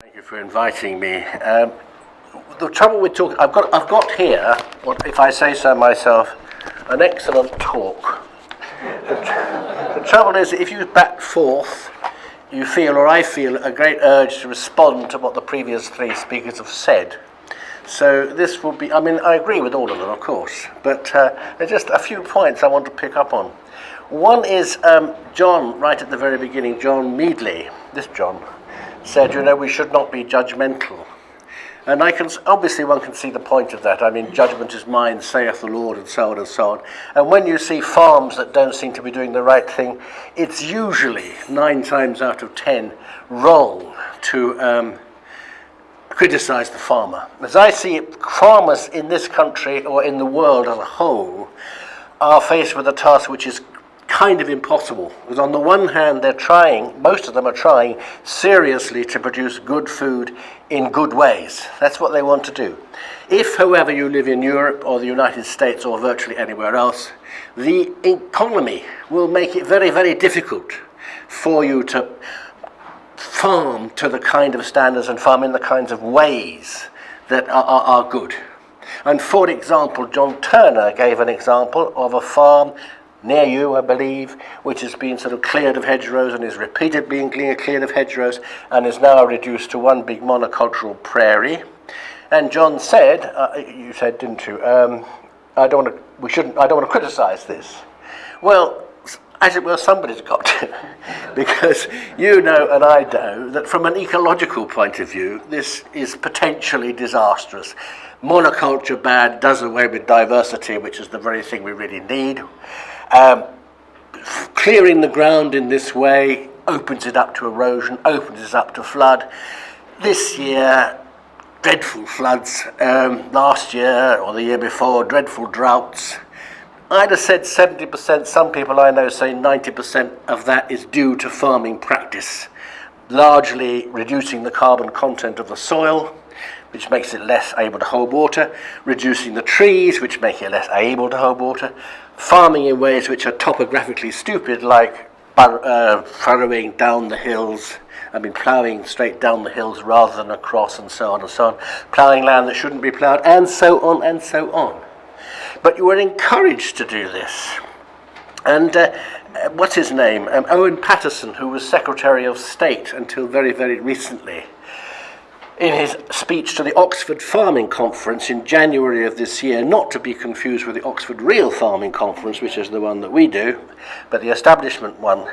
Thank you for inviting me. The trouble with talking, I've got here, what, if I say so myself, an excellent talk. The trouble is, if you back forth, you feel, or I feel, a great urge to respond to what the previous three speakers have said. So this will be, I mean, I agree with all of them, of course, but there's just a few points I want to pick up on. One is John, right at the very beginning, John Meadley, this John, said, you know, we should not be judgmental. And obviously one can see the point of that. I mean, judgment is mine, saith the Lord, and so on and so on. And when you see farms that don't seem to be doing the right thing, it's usually 9 times out of 10 wrong to criticize the farmer. As I see it, farmers in this country or in the world as a whole are faced with a task which is kind of impossible, because on the one hand they're trying, most of them are trying seriously to produce good food in good ways. That's what they want to do. If, however, you live in Europe or the United States or virtually anywhere else, the economy will make it very, very difficult for you to farm to the kind of standards and farm in the kinds of ways that are good. And for example, John Turner gave an example of a farm near you, I believe, which has been sort of cleared of hedgerows and is repeated being cleared of hedgerows and is now reduced to one big monocultural prairie. And John said, you said, didn't you? I don't want to criticize this. Well, as it were, somebody's got to, because you know and I know that from an ecological point of view, this is potentially disastrous. Monoculture bad, does away with diversity, which is the very thing we really need. Clearing the ground in this way opens it up to erosion, opens it up to flood. This year, dreadful floods. Last year or the year before, dreadful droughts. I'd have said 70%, some people I know say 90% of that is due to farming practice, largely reducing the carbon content of the soil, which makes it less able to hold water, reducing the trees, which make it less able to hold water, farming in ways which are topographically stupid, like furrowing down the hills, ploughing straight down the hills rather than across, and so on and so on, ploughing land that shouldn't be ploughed, and so on and so on. But you were encouraged to do this. And what's his name? Owen Paterson, who was Secretary of State until very, very recently, in his speech to the Oxford Farming Conference in January of this year, not to be confused with the Oxford Real Farming Conference, which is the one that we do, but the establishment one,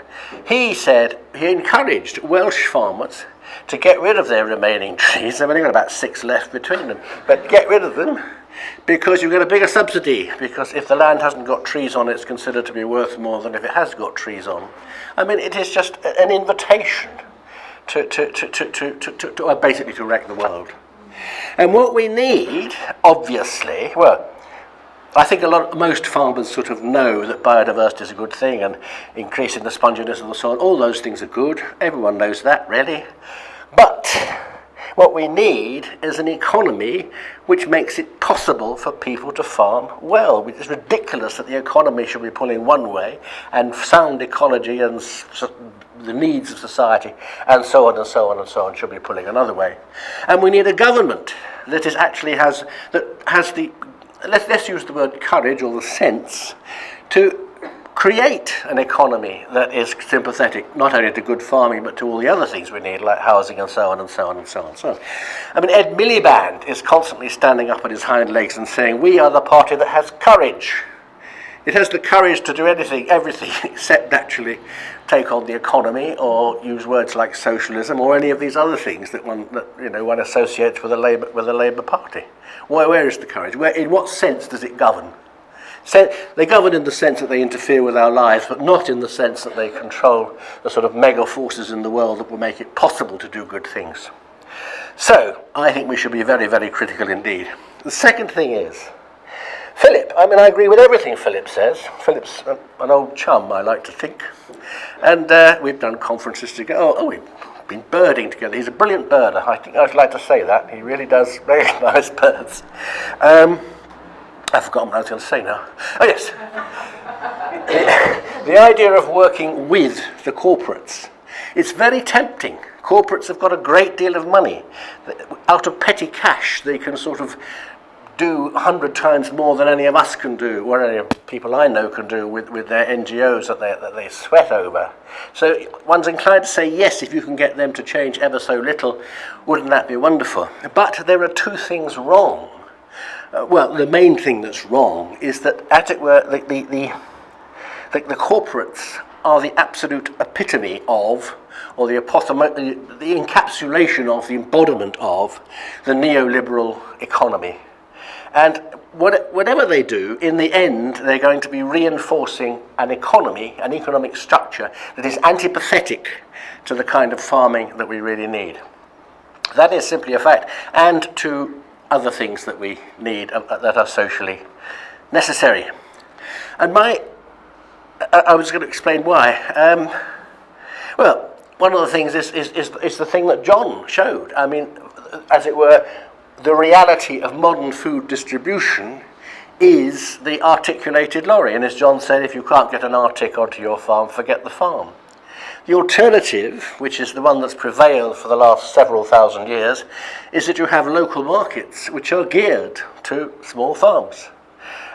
he said he encouraged Welsh farmers to get rid of their remaining trees. They've only got about 6 left between them, but get rid of them because you get a bigger subsidy, because if the land hasn't got trees on it, it's considered to be worth more than if it has got trees on. It is just an invitation to basically to wreck the world. And what we need, obviously, well, I think most farmers sort of know that biodiversity is a good thing and increasing the sponginess of the soil, all those things are good. Everyone knows that, really. But what we need is an economy which makes it possible for people to farm well. It's ridiculous that the economy should be pulling one way and sound ecology and the needs of society and so on and so on and so on should be pulling another way. And we need a government that has the, let's use the word courage or the sense to create an economy that is sympathetic not only to good farming but to all the other things we need, like housing and so on and so on and so on and so on. Ed Miliband is constantly standing up on his hind legs and saying, we are the party that has courage. It has the courage to do everything except actually take on the economy or use words like socialism or any of these other things that one associates with the Labour Party. Where is the courage? In what sense does it govern? They govern in the sense that they interfere with our lives, but not in the sense that they control the sort of mega forces in the world that will make it possible to do good things. So, I think we should be very, very critical indeed. The second thing is, Philip, I agree with everything Philip says. Philip's an old chum, I like to think. And we've done conferences together. We've been birding together. He's a brilliant birder. I think I'd like to say that. He really does very nice birds. I've forgotten what I was going to say now. Oh, yes. The idea of working with the corporates. It's very tempting, Corporates have got a great deal of money. Out of petty cash, they can sort of do 100 times more than any of us can do, or any people I know can do with their NGOs that they sweat over. So one's inclined to say, yes, if you can get them to change ever so little, wouldn't that be wonderful? But there are two things wrong. Well, the main thing that's wrong is that, as it were, the corporates are the absolute epitome of, or the encapsulation of, the embodiment of the neoliberal economy. And whatever they do, in the end, they're going to be reinforcing an economy, an economic structure that is antipathetic to the kind of farming that we really need. That is simply a fact, and to other things that we need that are socially necessary. And I was going to explain why. Well, one of the things is the thing that John showed. I mean, as it were, the reality of modern food distribution is the articulated lorry. And as John said, if you can't get an artic onto your farm, forget the farm. The alternative, which is the one that's prevailed for the last several thousand years, is that you have local markets which are geared to small farms.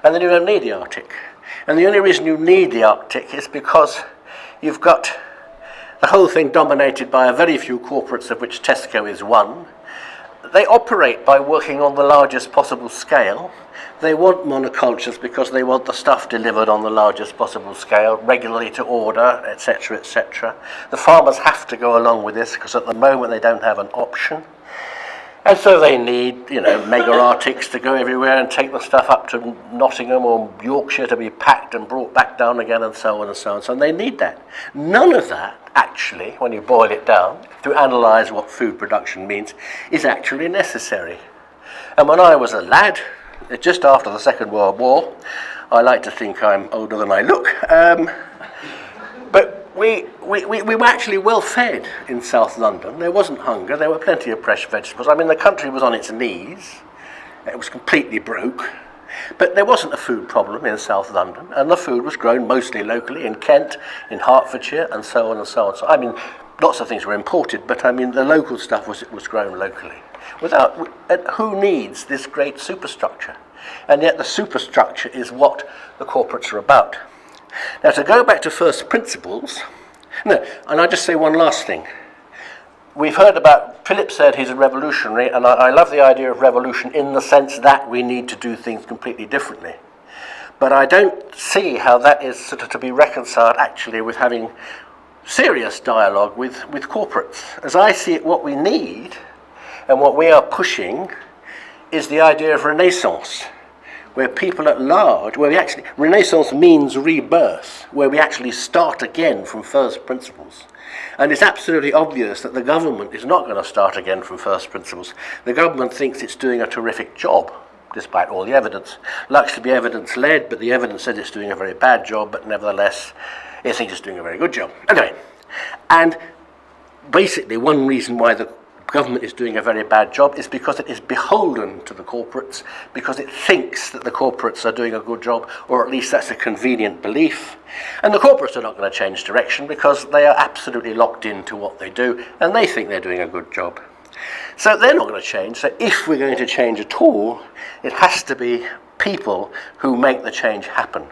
And then you don't need the artic. And the only reason you need the artic is because you've got the whole thing dominated by a very few corporates, of which Tesco is one. They operate by working on the largest possible scale. They want monocultures because they want the stuff delivered on the largest possible scale, regularly to order, etc., etc. The farmers have to go along with this because at the moment they don't have an option. And so they need, mega artics to go everywhere and take the stuff up to Nottingham or Yorkshire to be packed and brought back down again, and so on and so on. So they need that. None of that, actually, when you boil it down, to analyse what food production means, is actually necessary. And when I was a lad, just after the Second World War, I like to think I'm older than I look, but we were actually well fed in South London. There wasn't hunger, there were plenty of fresh vegetables. I mean, the country was on its knees, it was completely broke, but there wasn't a food problem in South London, and the food was grown mostly locally in Kent, in Hertfordshire, and so on and so on. So, I mean, lots of things were imported, but I mean, the local stuff was grown locally. Who needs this great superstructure? And yet the superstructure is what the corporates are about. Now, to go back to first principles, and I'll just say one last thing. We've heard about, Philip said he's a revolutionary, and I love the idea of revolution in the sense that we need to do things completely differently. But I don't see how that is sort of to be reconciled actually with having serious dialogue with corporates. As I see it, what we need and what we are pushing is the idea of renaissance, where people at large, Renaissance means rebirth, where we actually start again from first principles. And it's absolutely obvious that the government is not going to start again from first principles. The government thinks it's doing a terrific job, despite all the evidence. Likes to be evidence-led, but the evidence says it's doing a very bad job, but nevertheless, it thinks it's doing a very good job. Anyway, and basically one reason why the government is doing a very bad job is because it is beholden to the corporates, because it thinks that the corporates are doing a good job, or at least that's a convenient belief. And the corporates are not going to change direction because they are absolutely locked into what they do, and they think they're doing a good job. So they're not going to change. So if we're going to change at all, it has to be people who make the change happen.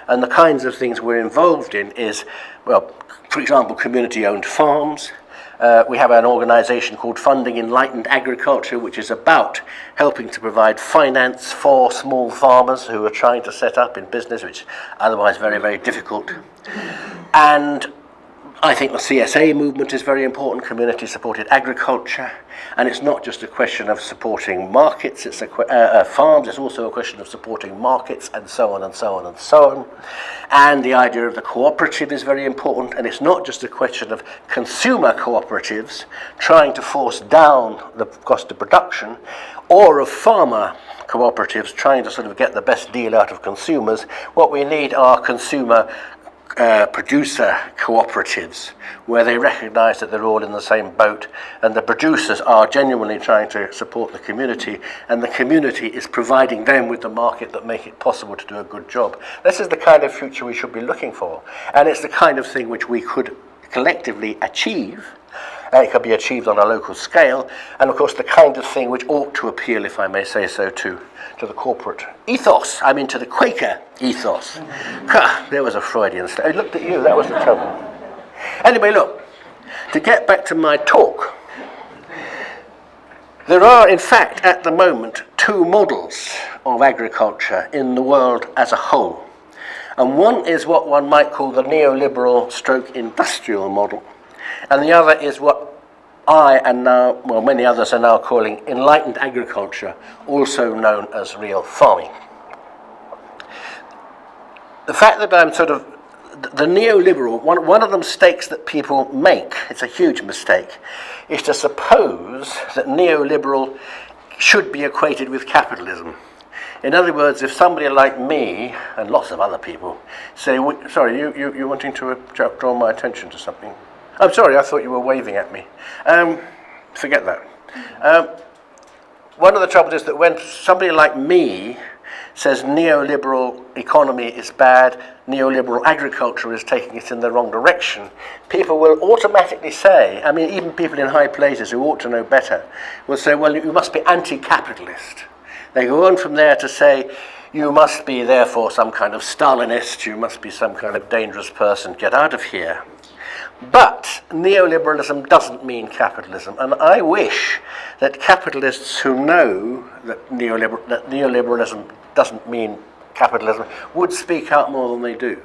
And the kinds of things we're involved in is, well, for example, community-owned farms. We have an organisation called Funding Enlightened Agriculture, which is about helping to provide finance for small farmers who are trying to set up in business, which is otherwise very, very difficult. And I think the CSA movement is very important, community-supported agriculture, and it's not just a question of supporting markets, it's farms, it's also a question of supporting markets, and so on and so on and so on. And the idea of the cooperative is very important, and it's not just a question of consumer cooperatives trying to force down the cost of production, or of farmer cooperatives trying to sort of get the best deal out of consumers. What we need are consumer producer cooperatives, where they recognise that they're all in the same boat, and the producers are genuinely trying to support the community, and the community is providing them with the market that make it possible to do a good job. This is the kind of future we should be looking for, and it's the kind of thing which we could collectively achieve. and it can be achieved on a local scale, and of course the kind of thing which ought to appeal, if I may say so, to the corporate ethos, I mean to the Quaker ethos. There was a Freudian slip. I looked at you, that was the trouble. Anyway, look, to get back to my talk, there are, in fact, at the moment, two models of agriculture in the world as a whole. And one is what one might call the neoliberal stroke industrial model. And the other is what I and now, well, many others are now calling enlightened agriculture, also known as real farming. The fact that I'm sort of, the neoliberal, one of the mistakes that people make, it's a huge mistake, is to suppose that neoliberal should be equated with capitalism. In other words, if somebody like me, and lots of other people, say, sorry, you're wanting to draw my attention to something. I'm sorry, I thought you were waving at me. Forget that. One of the troubles is that when somebody like me says neoliberal economy is bad, neoliberal agriculture is taking it in the wrong direction, people will automatically say, I mean, even people in high places who ought to know better, will say, well, you must be anti-capitalist. They go on from there to say, you must be therefore some kind of Stalinist, you must be some kind of dangerous person, get out of here. But neoliberalism doesn't mean capitalism, and I wish that capitalists who know that neoliberalism doesn't mean capitalism would speak out more than they do.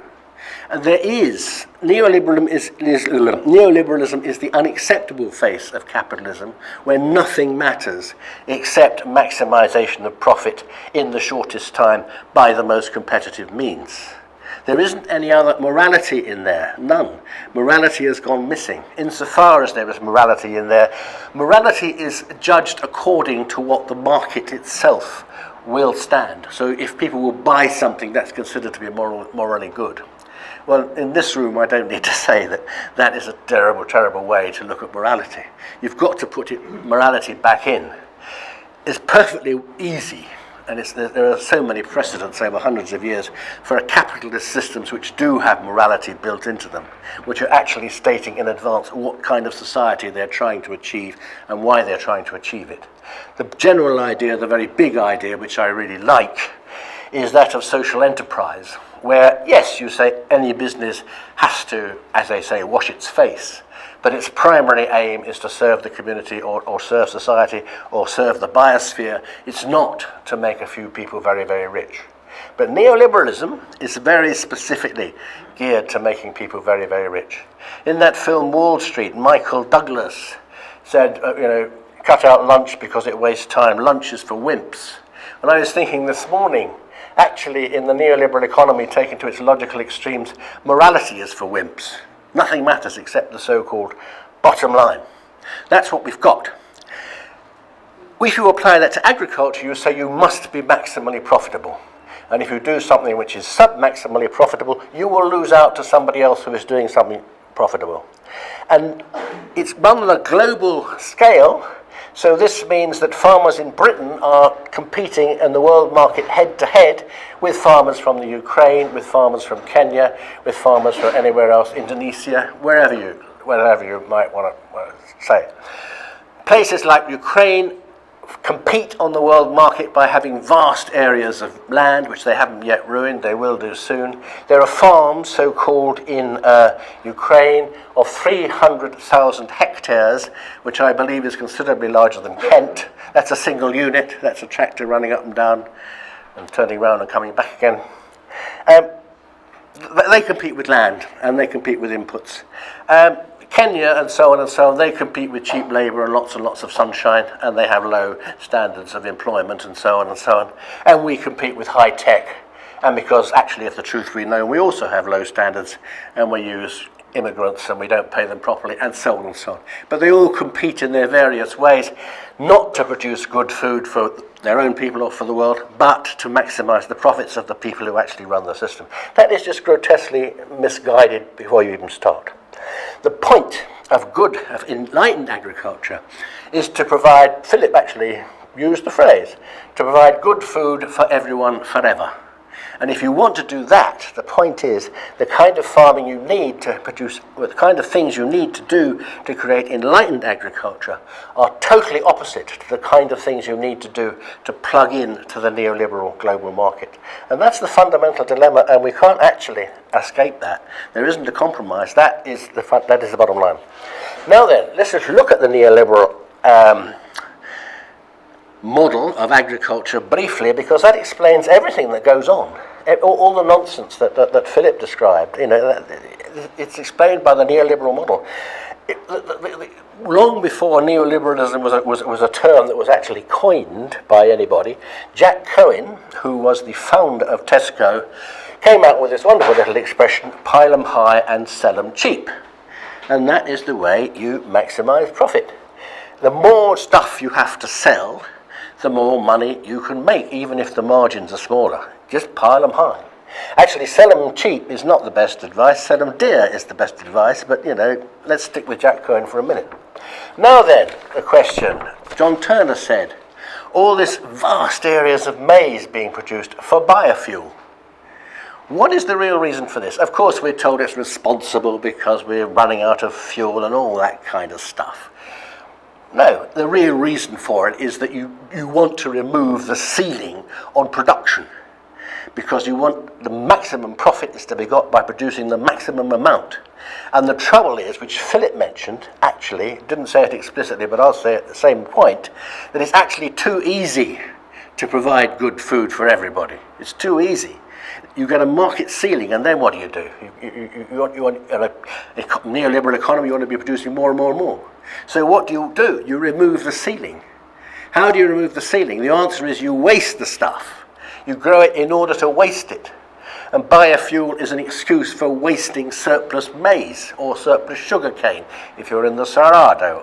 And there is, neoliberalism is the unacceptable face of capitalism, where nothing matters except maximization of profit in the shortest time by the most competitive means. There isn't any other morality in there, none. Morality has gone missing. Insofar as there is morality in there, morality is judged according to what the market itself will stand. So if people will buy something, that's considered to be morally good. Well, in this room, I don't need to say that that is a terrible, terrible way to look at morality. You've got to put morality back in. It's perfectly easy. And there are so many precedents over hundreds of years for capitalist systems which do have morality built into them, which are actually stating in advance what kind of society they're trying to achieve and why they're trying to achieve it. The general idea, the very big idea, which I really like, is that of social enterprise, where, yes, you say any business has to, as they say, wash its face, but its primary aim is to serve the community or serve society or serve the biosphere. It's not to make a few people very, very rich. But neoliberalism is very specifically geared to making people very, very rich. In that film Wall Street, Michael Douglas said, cut out lunch because it wastes time. Lunch is for wimps. And I was thinking this morning, actually in the neoliberal economy taken to its logical extremes, morality is for wimps. Nothing matters except the so-called bottom line. That's what we've got. If you apply that to agriculture, you say you must be maximally profitable. And if you do something which is sub-maximally profitable, you will lose out to somebody else who is doing something profitable. And it's run on a global scale, so this means that farmers in Britain are competing in the world market head-to-head with farmers from the Ukraine, with farmers from Kenya, with farmers from anywhere else, Indonesia, wherever you might want to say. Places like Ukraine compete on the world market by having vast areas of land which they haven't yet ruined. They will do soon. There are farms, so-called, in Ukraine of 300,000 hectares, which I believe is considerably larger than Kent. That's a single unit. That's a tractor running up and down and turning around and coming back again. They compete with land and they compete with inputs. Kenya and so on, they compete with cheap labour and lots of sunshine, and they have low standards of employment and so on. And we compete with high tech, and because actually, if the truth we know, we also have low standards, and we use immigrants and we don't pay them properly, and so on and so on. But they all compete in their various ways, not to produce good food for their own people or for the world, but to maximise the profits of the people who actually run the system. That is just grotesquely misguided before you even start. The point of enlightened agriculture is to provide, Philip actually used the phrase, to provide good food for everyone forever. And if you want to do that, the point is the kind of farming you need to produce, or the kind of things you need to do to create enlightened agriculture are totally opposite to the kind of things you need to do to plug in to the neoliberal global market. And that's the fundamental dilemma, and we can't actually escape that. There isn't a compromise. That is the bottom line. Now then, let's just look at the neoliberal model of agriculture briefly, because that explains everything that goes on. All the nonsense that Philip described, it's explained by the neoliberal model. Long before neoliberalism was a term that was actually coined by anybody, Jack Cohen, who was the founder of Tesco, came out with this wonderful little expression, pile 'em high and sell 'em cheap. And that is the way you maximize profit. The more stuff you have to sell, the more money you can make, even if the margins are smaller. Just pile them high. Actually, sell them cheap is not the best advice. Sell them dear is the best advice. But, let's stick with Jack Cohen for a minute. Now then, the question. John Turner said, all this vast areas of maize being produced for biofuel. What is the real reason for this? Of course, we're told it's responsible because we're running out of fuel and all that kind of stuff. No, the real reason for it is that you want to remove the ceiling on production, because you want the maximum profit is to be got by producing the maximum amount. And the trouble is, which Philip mentioned, actually, didn't say it explicitly, but I'll say at the same point, that it's actually too easy to provide good food for everybody. It's too easy. You get a market ceiling, and then what do? You want a neoliberal economy, you want to be producing more and more and more. So what do? You remove the ceiling. How do you remove the ceiling? The answer is you waste the stuff. You grow it in order to waste it. And biofuel is an excuse for wasting surplus maize or surplus sugarcane if you're in the Cerrado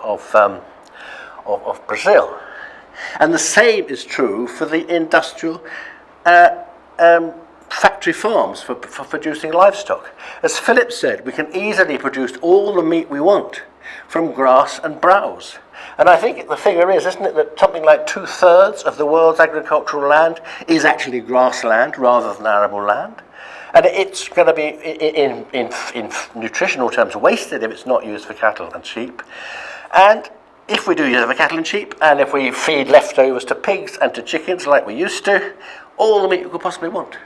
of Brazil. And the same is true for the industrial factory farms for producing livestock. As Philip said, we can easily produce all the meat we want from grass and browse. And I think the figure is, isn't it, that something like 2/3 of the world's agricultural land is actually grassland rather than arable land. And it's going to be, in nutritional terms, wasted if it's not used for cattle and sheep. And if we do use it for cattle and sheep, and if we feed leftovers to pigs and to chickens like we used to, all the meat we could possibly want.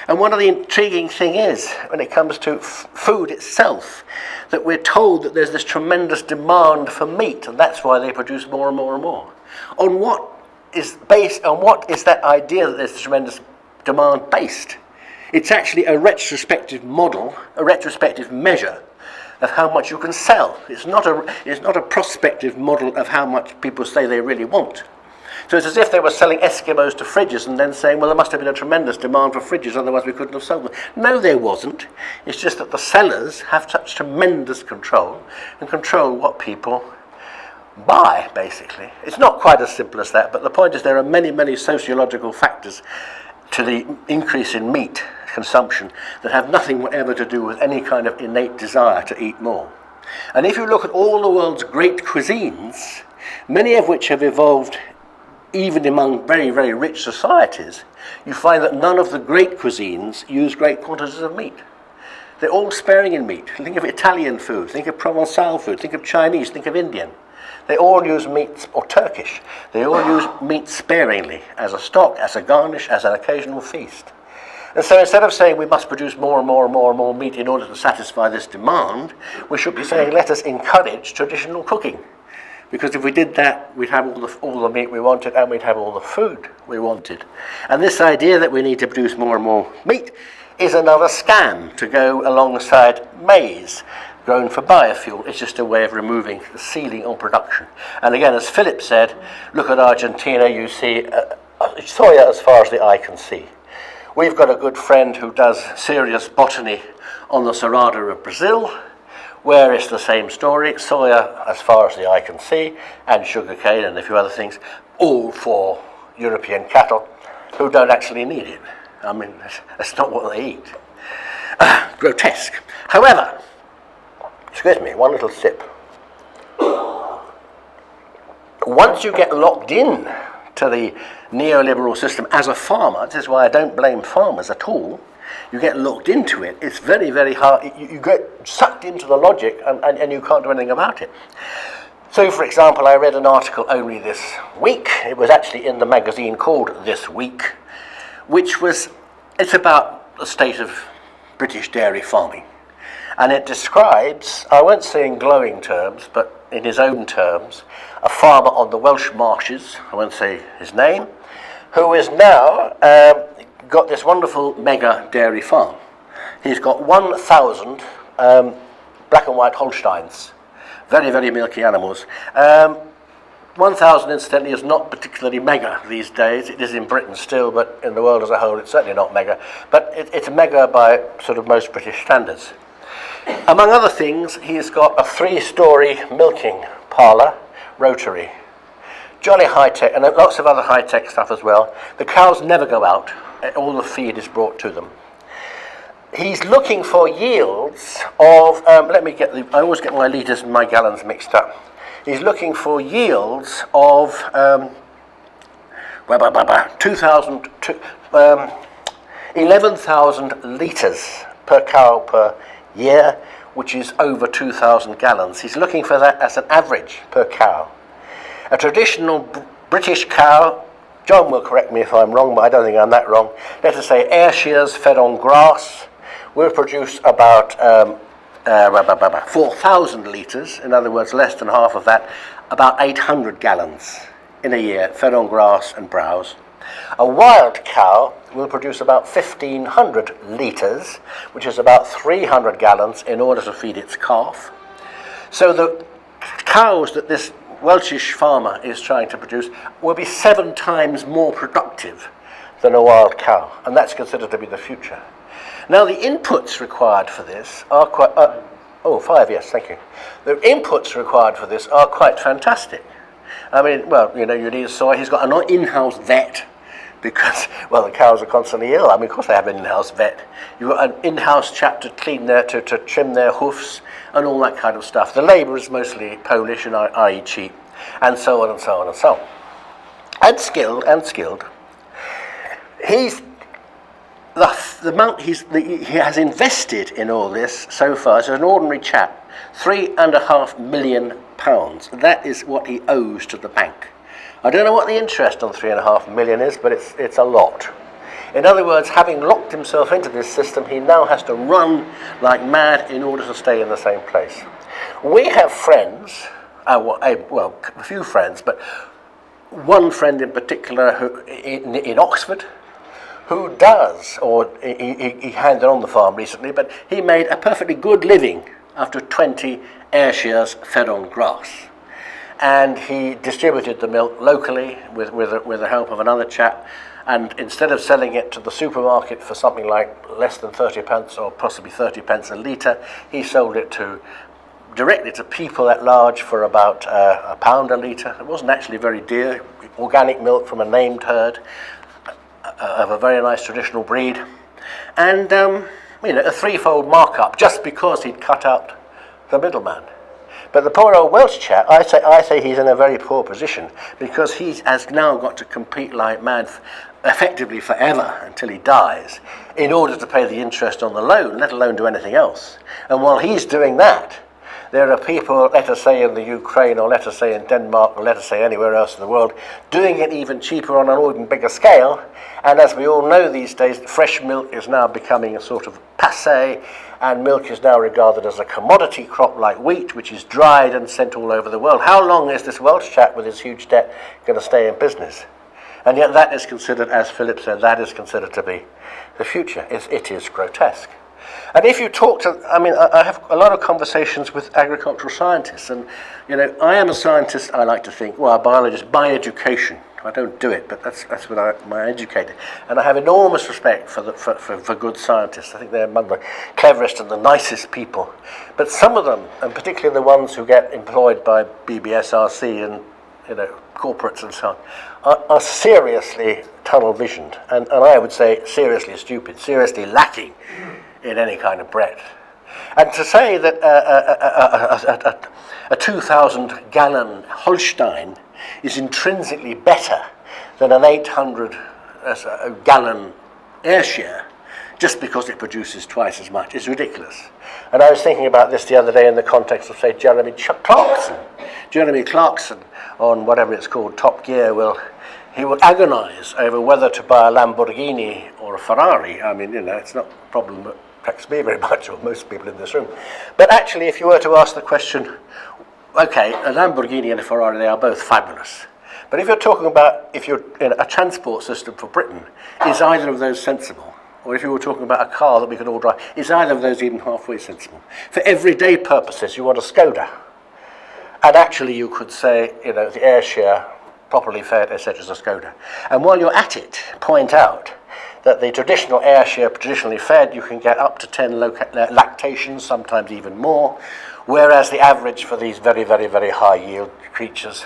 And one of the intriguing thing is, when it comes to food itself, that we're told that there's this tremendous demand for meat, and that's why they produce more and more and more. On what is that idea that there's tremendous demand based? It's actually a retrospective model, a retrospective measure of how much you can sell. It's not a prospective model of how much people say they really want. So it's as if they were selling Eskimos to fridges and then saying, well, there must have been a tremendous demand for fridges, otherwise we couldn't have sold them. No, there wasn't. It's just that the sellers have such tremendous control and control what people buy, basically. It's not quite as simple as that, but the point is there are many, many sociological factors to the increase in meat consumption that have nothing whatever to do with any kind of innate desire to eat more. And if you look at all the world's great cuisines, many of which have evolved even among very, very rich societies, you find that none of the great cuisines use great quantities of meat. They're all sparing in meat. Think of Italian food, think of Provençal food, think of Chinese, think of Indian. They all use meat, or Turkish, they all use meat sparingly, as a stock, as a garnish, as an occasional feast. And so instead of saying we must produce more and more and more and more meat in order to satisfy this demand, we should be saying let us encourage traditional cooking. Because if we did that, we'd have all the meat we wanted and we'd have all the food we wanted. And this idea that we need to produce more and more meat is another scam to go alongside maize grown for biofuel. It's just a way of removing the ceiling on production. And again, as Philip said, look at Argentina, you see soya as far as the eye can see. We've got a good friend who does serious botany on the Cerrado of Brazil, where it's the same story, soya as far as the eye can see, and sugarcane and a few other things, all for European cattle who don't actually need it. I mean, that's not what they eat. Grotesque. However, excuse me, one little sip. Once you get locked in to the neoliberal system as a farmer. This is why I don't blame farmers at all. You get locked into it. It's very, very hard. You get sucked into the logic and you can't do anything about it. So, for example, I read an article only this week. It was actually in the magazine called This Week, it's about the state of British dairy farming. And it describes, I won't say in glowing terms, but in his own terms, a farmer on the Welsh marshes, I won't say his name, who is now got this wonderful mega dairy farm. He's got 1,000 black and white Holsteins, very, very milky animals. 1,000, incidentally, is not particularly mega these days. It is in Britain still, but in the world as a whole, it's certainly not mega. But it's mega by sort of most British standards. Among other things, he's got a 3-storey milking parlour, rotary. Jolly high-tech, and lots of other high-tech stuff as well. The cows never go out. All the feed is brought to them. He's looking for yields of, I always get my litres and my gallons mixed up. He's looking for yields of 11,000 litres per cow per year, which is over 2,000 gallons. He's looking for that as an average per cow. A traditional British cow, John will correct me if I'm wrong, but I don't think I'm that wrong. Let us say Ayrshire's fed on grass will produce about 4,000 litres, in other words, less than half of that, about 800 gallons in a year, fed on grass and browse. A wild cow will produce about 1,500 litres, which is about 300 gallons in order to feed its calf. So the cows that this Welshish farmer is trying to produce will be 7 times more productive than a wild cow, and that's considered to be the future. Now, the inputs required for this are quite... 5, yes, thank you. The inputs required for this are quite fantastic. I mean, well, you need soy. He's got an in-house vet because, well, the cows are constantly ill. I mean, of course they have an in-house vet. You've got an in-house chap to clean to trim their hoofs and all that kind of stuff. The labour is mostly Polish and i.e. cheap, and so on and so on and so on. And skilled. He's... The amount he has invested in all this so far as an ordinary chap, £3.5 million. That is what he owes to the bank. I don't know what the interest on £3.5 million is, but it's a lot. In other words, having locked himself into this system, he now has to run like mad in order to stay in the same place. We have friends, a few friends, but one friend in particular who in Oxford, who does, or he handed on the farm recently, but he made a perfectly good living after 20 Ayrshire's fed on grass. And he distributed the milk locally with the help of another chap, and instead of selling it to the supermarket for something like less than 30 pence or possibly 30 pence a litre, he sold it directly to people at large for about £1 a litre. It wasn't actually very dear, organic milk from a named herd, of a very nice traditional breed, and a threefold markup just because he'd cut out the middleman. But the poor old Welsh chap, I say he's in a very poor position because he has now got to compete like mad, effectively forever until he dies, in order to pay the interest on the loan, let alone do anything else. And while he's doing that, there are people, let us say in the Ukraine, or let us say in Denmark, or let us say anywhere else in the world, doing it even cheaper on an even bigger scale. And as we all know these days, fresh milk is now becoming a sort of passé, and milk is now regarded as a commodity crop like wheat, which is dried and sent all over the world. How long is this Welsh chap with his huge debt going to stay in business? And yet that is considered, as Philip said, that is considered to be the future. It is grotesque. And if you talk to, I have a lot of conversations with agricultural scientists, and, I am a scientist, I like to think, a biologist by education. I don't do it, but that's what I'm educated. And I have enormous respect for good scientists. I think they're among the cleverest and the nicest people. But some of them, and particularly the ones who get employed by BBSRC and, corporates and so on, are seriously tunnel-visioned, and I would say seriously stupid, seriously lacking in any kind of breadth. And to say that a 2,000-gallon Holstein is intrinsically better than an 800 gallon air share just because it produces twice as much. It's ridiculous. And I was thinking about this the other day in the context of, say, Jeremy Clarkson. Jeremy Clarkson, on whatever it's called, Top Gear, he will agonize over whether to buy a Lamborghini or a Ferrari. I mean, it's not a problem that affects me very much, or most people in this room. But actually, if you were to ask the question, okay, a Lamborghini and a Ferrari, they are both fabulous. But if you're talking about, if you're in a transport system for Britain, is either of those sensible? Or if you were talking about a car that we could all drive, is either of those even halfway sensible? For everyday purposes, you want a Skoda. And actually you could say, the air share, properly fed, etc., is a Skoda. And while you're at it, point out that the traditional air share, traditionally fed, you can get up to 10 lactations, sometimes even more, whereas the average for these very, very, very high yield creatures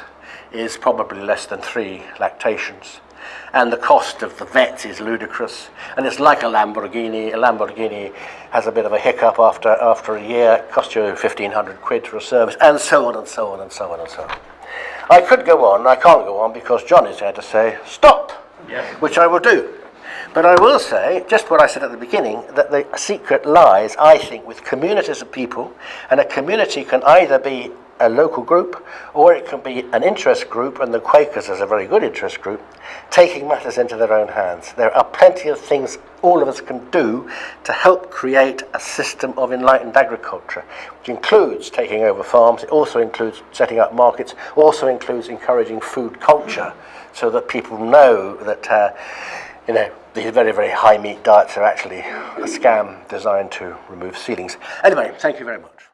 is probably less than 3 lactations. And the cost of the vet is ludicrous. And it's like a Lamborghini. A Lamborghini has a bit of a hiccup after a year. It costs you 1,500 quid for a service, and so on and so on and so on and so on. I could go on. I can't go on because John is here to say, stop, yes. Which I will do. But I will say, just what I said at the beginning, that the secret lies, I think, with communities of people. And a community can either be a local group, or it can be an interest group, and the Quakers is a very good interest group, taking matters into their own hands. There are plenty of things all of us can do to help create a system of enlightened agriculture, which includes taking over farms. It also includes setting up markets, also includes encouraging food culture, so that people know that these very, very high meat diets are actually a scam designed to remove ceilings. Anyway, thank you very much.